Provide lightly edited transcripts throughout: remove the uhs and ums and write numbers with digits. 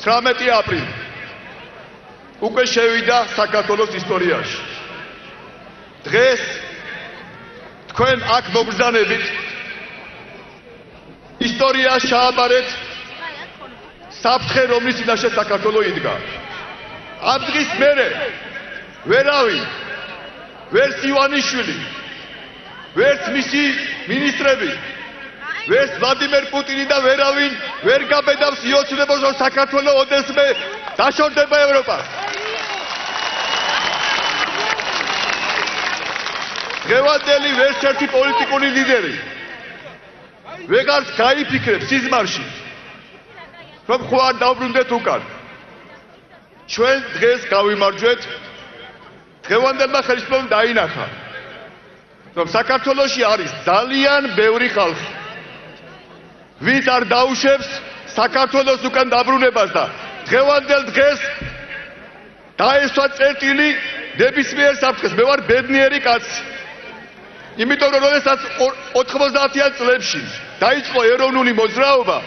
19 აპრილი უკვე შევიდა საქართველოს ისტორიაში. დღეს თქვენ აქ მოგზანებით ისტორიას ჩააბარეთ საფრთხე, რომლის წინაშე საქართველო იდგა. ამ დღის მერე ვერავინ, ვერც ივანიშვილი, ვერც მისი მინისტრები, ვერც ვლადიმერ პუტინი და ვერავინ ვერ გაბედავს იოცნებას, რომ საქართველო ოდესმე დაშორდება ევროპას. დღევანდელი ვერც ერთი პოლიტიკური ლიდერი ვეღარც გაიფიქრებს სიზმარში, რომ ხო არ დავბრუნდეთ უკან. ჩვენ დღეს გავიმარჯვეთ, დღევანდელმა ხელისუფლებამ დაინახა, რომ საქართველოში არის ძალიან ბევრი ხალხი, ვინც არ დაუშვებს საქართველოს უკან დაბრუნებას და დღევანდელ დღეს დაესვა წერტილი ნებისმიერ საფრთხეს. მე ვარ ბედნიერი კაცი, იმიტომ რომ როდესაც 90-იან წლებში დაიწყო ეროვნული მოძრაობა,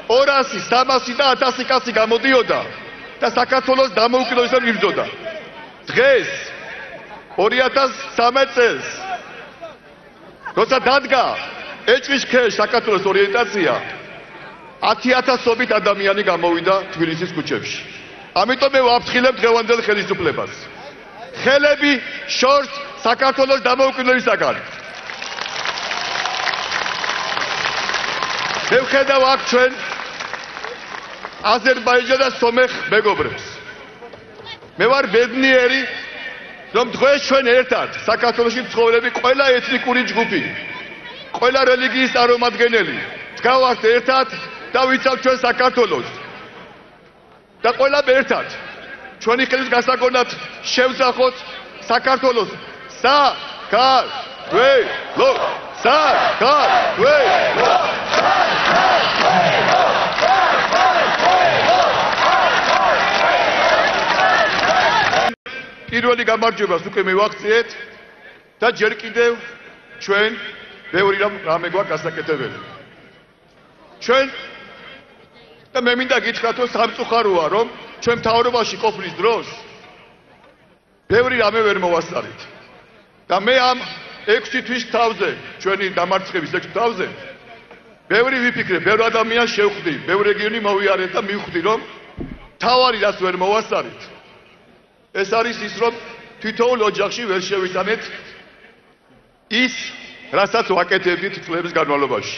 200, 300 და 1000 კაცი გამოდიოდა და საქართველოს დამოუკიდებლობისკენ იბრძოდა. დღეს 2013 წელს როცა დადგა ეჭვის ქვეშ საქართველოს ორიენტაცია, 10,000-ობით ადამიანი გამოვიდა თბილისის ქუჩებში. ამიტომ მე ვაფრთხილებ დღევანდელ ხელისუფლებას. ხელები შორს საქართველოს დამოუკიდებლობისაგან. მე ვხედავ აქ ჩვენ აზერბაიჯანს და სომეხ მეგობრებს. მე ვარ ბედნიერი, რომ დღეს ჩვენ ერთად საქართველოში მცხოვრები ყველა ეთნიკური ჯგუფი, ყველა რელიგიის წარმომადგენელი ვდგავართ ერთად და ვიცავთ ჩვენ საქართველოს. და ყველამ ერთად ჩვენი ხელის გასაგონად შევძახოთ საქართველოს საქართველო, საქართველო. პირველი გამარჯვებას უკვე მივაღწიეთ და ჯერ კიდევ ჩვენ ბევრი რამე გვაქვს გასაკეთებელი. ჩვენ და მე მინდა გითხრათ, რომ სამწუხაროა, რომ ჩვენ მთავრობაში ყოფნის დროს ბევრი რამე ვერ მოვასწარით. და მე ამ 6 თვის თავზე, ჩვენი დამარცხების 6 თავზე, ბევრი ვიფიქრე, ბევრი ადამიანს შევხვდი, ბევრი რეგიონი მოვიარეთ და მივხვდი, რომ თავარი რაც ვერ მოვასწარით, ეს არის ის, რომ თითოეულ ოჯახში ვერ შევიტანეთ ის, რასაც ვაკეთებდით წლების განმავლობაში.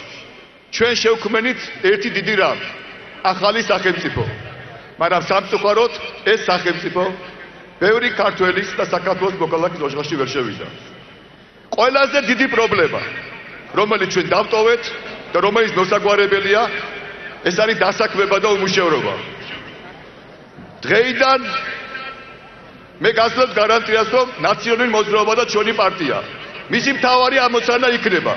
ჩვენ შევქმნით ერთი დიდი რამ, ახალი სახელმწიფო. მაგრამ სამწუხაროდ ეს სახელმწიფო ბევრი ქართველის და საქართველოს მოქალაქის ოჯახში ვერ შევიდა. ყველაზე დიდი პრობლემა, რომელიც ჩვენ დავტოვეთ და რომელიც მოსაგვარებელია, ეს არის დასაქმება და უმუშევრობა. დღეიდან მე გასვლებ გარანტიას, რომ ნაციონალური მოძრაობა და ჩვენი პარტია, მისი მთავარი ამოცანა იქნება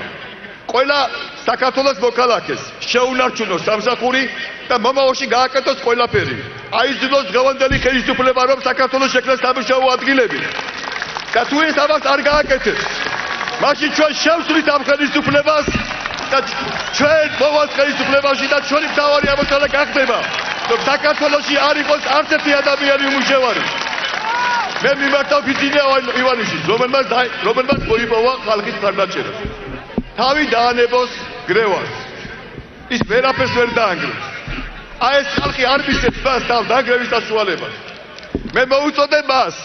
ყველა საქართველოს მოქალაქეს შეუნარჩუნოს სამსახური და მომავალში გააკეთოს ყველაფერი. აიძულოს დღევანდელი ხელისუფლება, რომ საქართველოს შექმნას სამუშაო ადგილები. და თუ ეს ამას არ გააკეთებს, მაშინ ჩვენ შევსვლით ამ ხელისუფლებას და ჩვენ მოვალ ხელისუფლებაში და ჩვენი მთავარი ამოცანა გახდება, რომ საქართველოში არ იყოს არც ერთი ადამიანი უმუშევარი. მე მიმართავ ბიძინა ივანიშვილს, რომელმაც მოიპოვა ხალხის მხარდაჭერა. თავი დაანებოს გრევას. ის ვერაფერს ვერ დაანგრევს. აი ეს ხალხი არ მისცემს მას დაგრევის საშუალებას. მე მოუწოდებ მას,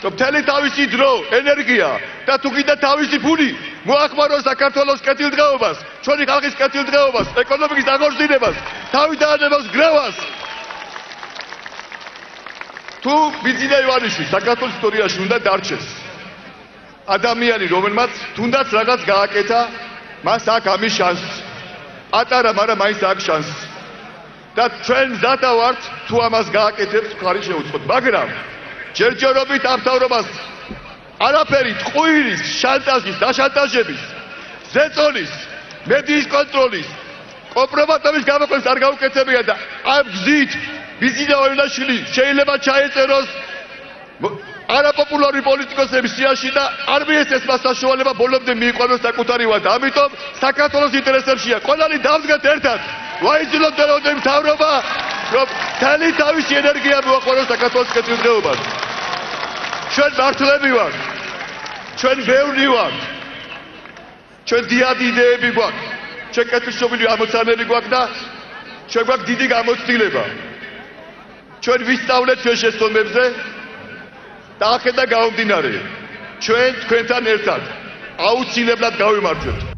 რომ მთელი თავისი დრო, ენერგია და თუ კიდე თავისი ფული მოახმაროს საქართველოს კეთილდღეობას, ჩვენი ხალხის კეთილდღეობას, ეკონომიკის აღორძინებას, თავი დაანებოს გრევას. თუ ბიძინა ივანიშვილი საქართველოს ისტორიაში უნდა დარჩეს ადამიანი, რომელმაც თუნდაც რაღაც გააკეთა, მას აქვს ამის შანსი. პატარა, მაგრამ მაინც აქვს შანსი. და ჩვენ მზადა ვართ თუ ამას გააკეთებს, ხარი შეუწყოთ. მაგრამ ჯერჯერობით ამ მთავრობას არაფერი ტყუილის, შანტაჟის, დაშანტაჟების, ზეწოლის, მედიის კონტროლის, კომპრომატების გამოყენების არ გაუკეთებია და ამ გზით ბიძინა ივანიშვილი შეიძლება ჩაეწეროს არაპოპულარი პოლიტიკოსების სიაში და არ მიეცეს მას საშუალება ბოლომდე მიიყვანოს საკუთარი ვადა. ამიტომ საქართველოს ინტერესებშია ყველანი დავდგეთ ერთად, ვაიძულოთ მთავრობა რომ თელი თავისი ენერგია მოაყოლოს საქართველოს კეთილდღეობას. ჩვენ მართლები ვართ. ჩვენ ბევრი ვართ. ჩვენ დიადი იდეები გვაქვს. ჩვენ კეთილშობილი ამოცანები გვაქვს და ჩვენ გვაქვს დიდი გამოცდილება. ჩვენ ვისწავლეთ ჩვენ შეცდომებზე და აქედან გამომდინარე ჩვენ თქვენთან ერთად აუცილებლად გავიმარჯვებთ.